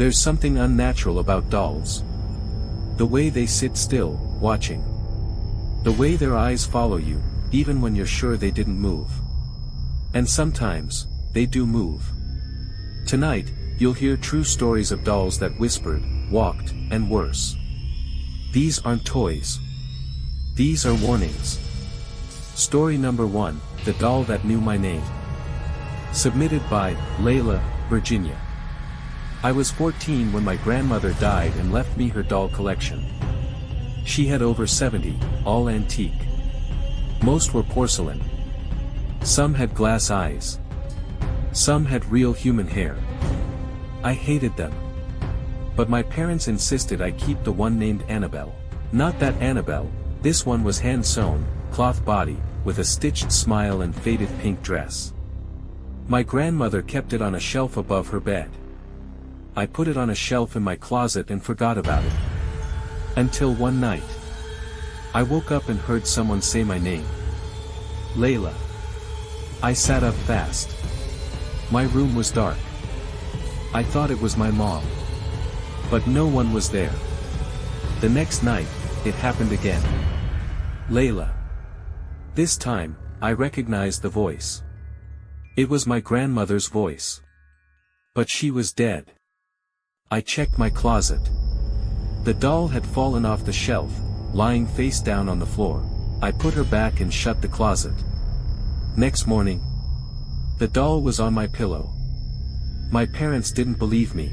There's something unnatural about dolls. The way they sit still, watching. The way their eyes follow you, even when you're sure they didn't move. And sometimes, they do move. Tonight, you'll hear true stories of dolls that whispered, walked, and worse. These aren't toys. These are warnings. Story number 1, The Doll That Knew My Name. Submitted by Layla, Virginia. I was 14 when my grandmother died and left me her doll collection. She had over 70, all antique. Most were porcelain. Some had glass eyes. Some had real human hair. I hated them. But my parents insisted I keep the one named Annabelle. Not that Annabelle, this one was hand-sewn, cloth body, with a stitched smile and faded pink dress. My grandmother kept it on a shelf above her bed. I put it on a shelf in my closet and forgot about it. Until one night. I woke up and heard someone say my name. Layla. I sat up fast. My room was dark. I thought it was my mom. But no one was there. The next night, it happened again. Layla. This time, I recognized the voice. It was my grandmother's voice. But she was dead. I checked my closet. The doll had fallen off the shelf, lying face down on the floor. I put her back and shut the closet. Next morning, the doll was on my pillow. My parents didn't believe me.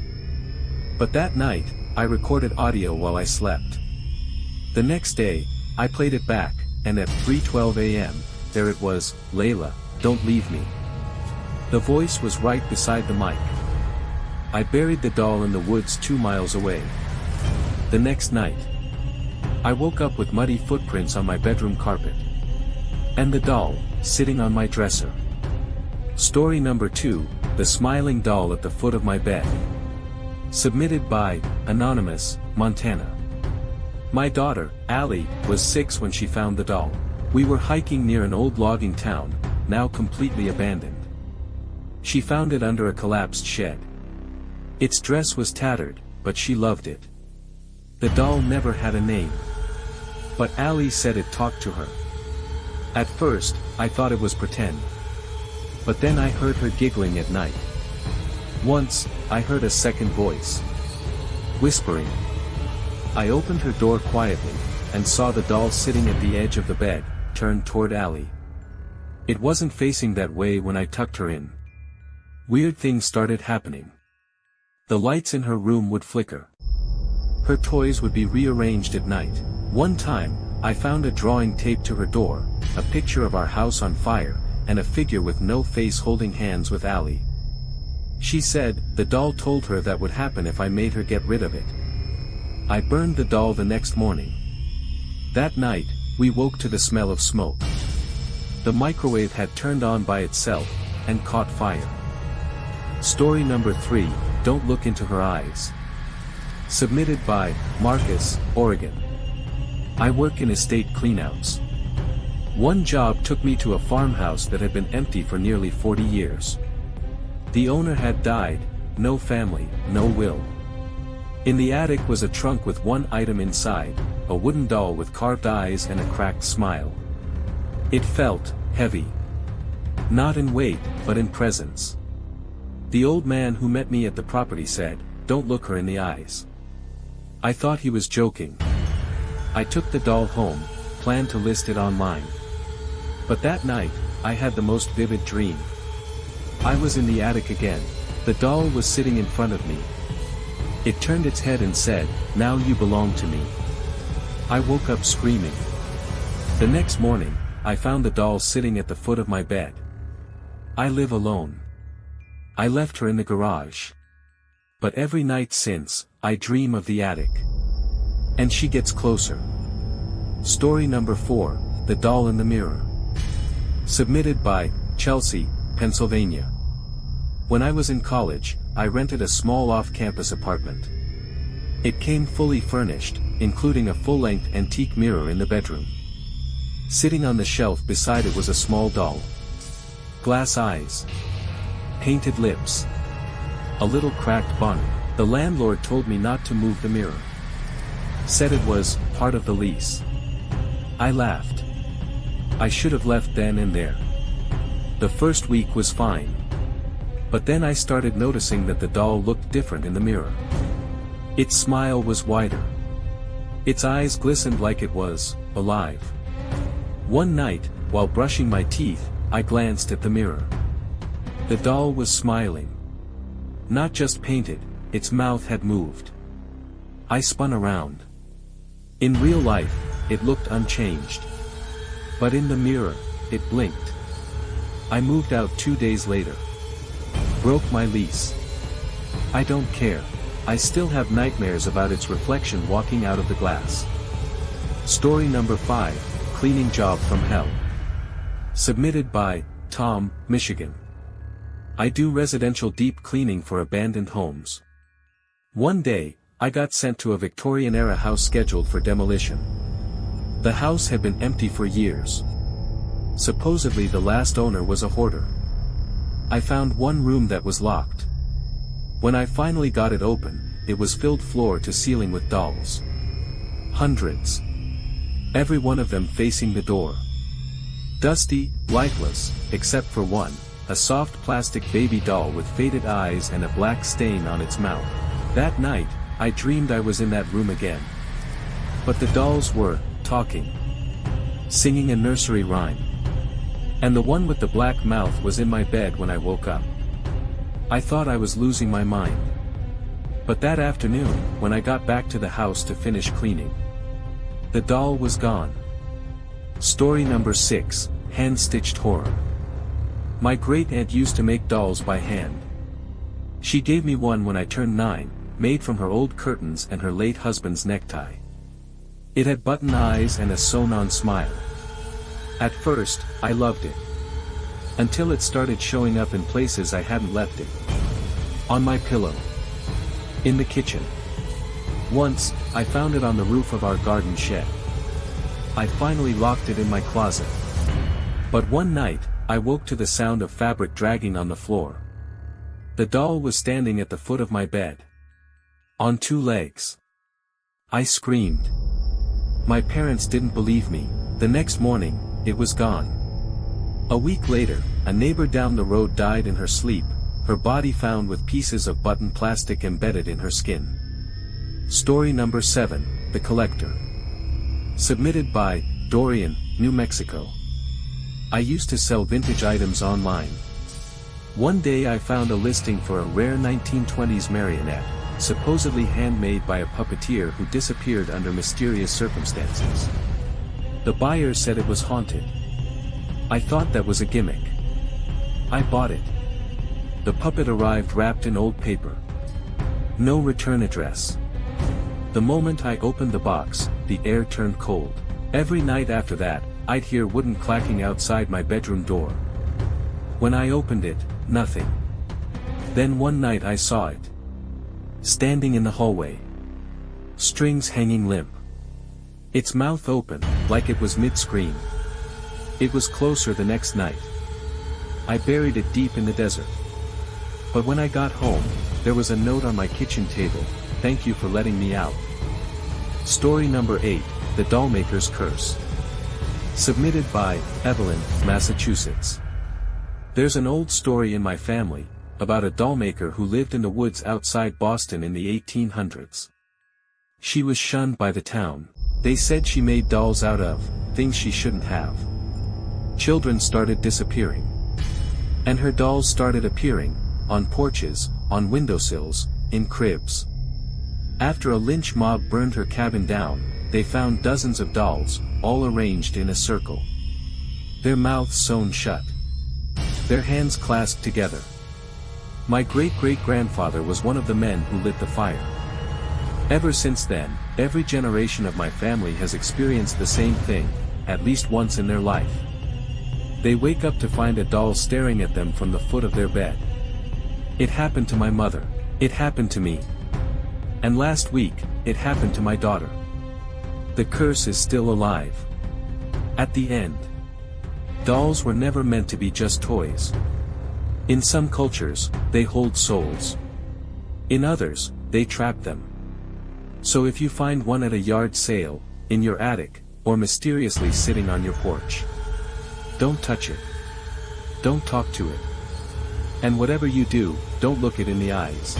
But that night, I recorded audio while I slept. The next day, I played it back, and at 3:12 a.m., there it was, Layla, don't leave me. The voice was right beside the mic. I buried the doll in the woods 2 miles away. The next night, I woke up with muddy footprints on my bedroom carpet. And the doll, sitting on my dresser. Story number 2, The Smiling Doll at the Foot of My Bed. Submitted by Anonymous, Montana. My daughter, Allie, was 6 when she found the doll. We were hiking near an old logging town, now completely abandoned. She found it under a collapsed shed. Its dress was tattered, but she loved it. The doll never had a name. But Allie said it talked to her. At first, I thought it was pretend. But then I heard her giggling at night. Once, I heard a second voice. Whispering. I opened her door quietly, and saw the doll sitting at the edge of the bed, turned toward Allie. It wasn't facing that way when I tucked her in. Weird things started happening. The lights in her room would flicker. Her toys would be rearranged at night. One time, I found a drawing taped to her door, a picture of our house on fire, and a figure with no face holding hands with Allie. She said, the doll told her that would happen if I made her get rid of it. I burned the doll the next morning. That night, we woke to the smell of smoke. The microwave had turned on by itself, and caught fire. Story number 3, Don't Look Into Her Eyes. Submitted by Marcus, Oregon. I work in estate cleanouts. One job took me to a farmhouse that had been empty for nearly 40 years. The owner had died, no family, no will. In the attic was a trunk with one item inside, a wooden doll with carved eyes and a cracked smile. It felt heavy. Not in weight, but in presence. The old man who met me at the property said, "Don't look her in the eyes." I thought he was joking. I took the doll home, planned to list it online. But that night, I had the most vivid dream. I was in the attic again. The doll was sitting in front of me. It turned its head and said, "Now you belong to me." I woke up screaming. The next morning, I found the doll sitting at the foot of my bed. I live alone. I left her in the garage. But every night since, I dream of the attic. And she gets closer. Story number 4, The Doll in the Mirror. Submitted by Chelsea, Pennsylvania. When I was in college, I rented a small off-campus apartment. It came fully furnished, including a full-length antique mirror in the bedroom. Sitting on the shelf beside it was a small doll. Glass eyes. Painted lips. A little cracked bonnet. The landlord told me not to move the mirror. Said it was part of the lease. I laughed. I should have left then and there. The first week was fine. But then I started noticing that the doll looked different in the mirror. Its smile was wider. Its eyes glistened like it was alive. One night, while brushing my teeth, I glanced at the mirror. The doll was smiling. Not just painted, its mouth had moved. I spun around. In real life, it looked unchanged. But in the mirror, it blinked. I moved out 2 days later. Broke my lease. I don't care. I still have nightmares about its reflection walking out of the glass. Story number 5, Cleaning Job from Hell. Submitted by Tom, Michigan. I do residential deep cleaning for abandoned homes. One day, I got sent to a Victorian-era house scheduled for demolition. The house had been empty for years. Supposedly the last owner was a hoarder. I found one room that was locked. When I finally got it open, it was filled floor to ceiling with dolls. Hundreds. Every one of them facing the door. Dusty, lifeless, except for one, a soft plastic baby doll with faded eyes and a black stain on its mouth. That night, I dreamed I was in that room again. But the dolls were talking. Singing a nursery rhyme. And the one with the black mouth was in my bed when I woke up. I thought I was losing my mind. But that afternoon, when I got back to the house to finish cleaning, the doll was gone. Story number 6, Hand-Stitched Horror. My great-aunt used to make dolls by hand. She gave me one when I turned 9, made from her old curtains and her late husband's necktie. It had button eyes and a sewn-on smile. At first, I loved it. Until it started showing up in places I hadn't left it. On my pillow. In the kitchen. Once, I found it on the roof of our garden shed. I finally locked it in my closet. But one night, I woke to the sound of fabric dragging on the floor. The doll was standing at the foot of my bed. On 2 legs. I screamed. My parents didn't believe me. The next morning, it was gone. A week later, a neighbor down the road died in her sleep, her body found with pieces of button plastic embedded in her skin. Story number 7, The Collector. Submitted by Dorian, New Mexico. I used to sell vintage items online. One day I found a listing for a rare 1920s marionette, supposedly handmade by a puppeteer who disappeared under mysterious circumstances. The buyer said it was haunted. I thought that was a gimmick. I bought it. The puppet arrived wrapped in old paper. No return address. The moment I opened the box, the air turned cold. Every night after that, I'd hear wooden clacking outside my bedroom door. When I opened it, nothing. Then one night I saw it. Standing in the hallway. Strings hanging limp. Its mouth open, like it was mid-scream. It was closer the next night. I buried it deep in the desert. But when I got home, there was a note on my kitchen table, "Thank you for letting me out." Story number 8, The Dollmaker's Curse. Submitted by Evelyn, Massachusetts. There's an old story in my family, about a dollmaker who lived in the woods outside Boston in the 1800s. She was shunned by the town. They said she made dolls out of things she shouldn't have. Children started disappearing. And her dolls started appearing, on porches, on windowsills, in cribs. After a lynch mob burned her cabin down, they found dozens of dolls, all arranged in a circle. Their mouths sewn shut. Their hands clasped together. My great-great-grandfather was one of the men who lit the fire. Ever since then, every generation of my family has experienced the same thing, at least once in their life. They wake up to find a doll staring at them from the foot of their bed. It happened to my mother. It happened to me. And last week, it happened to my daughter. The curse is still alive. At the end. Dolls were never meant to be just toys. In some cultures, they hold souls. In others, they trap them. So if you find one at a yard sale, in your attic, or mysteriously sitting on your porch, don't touch it. Don't talk to it. And whatever you do, don't look it in the eyes.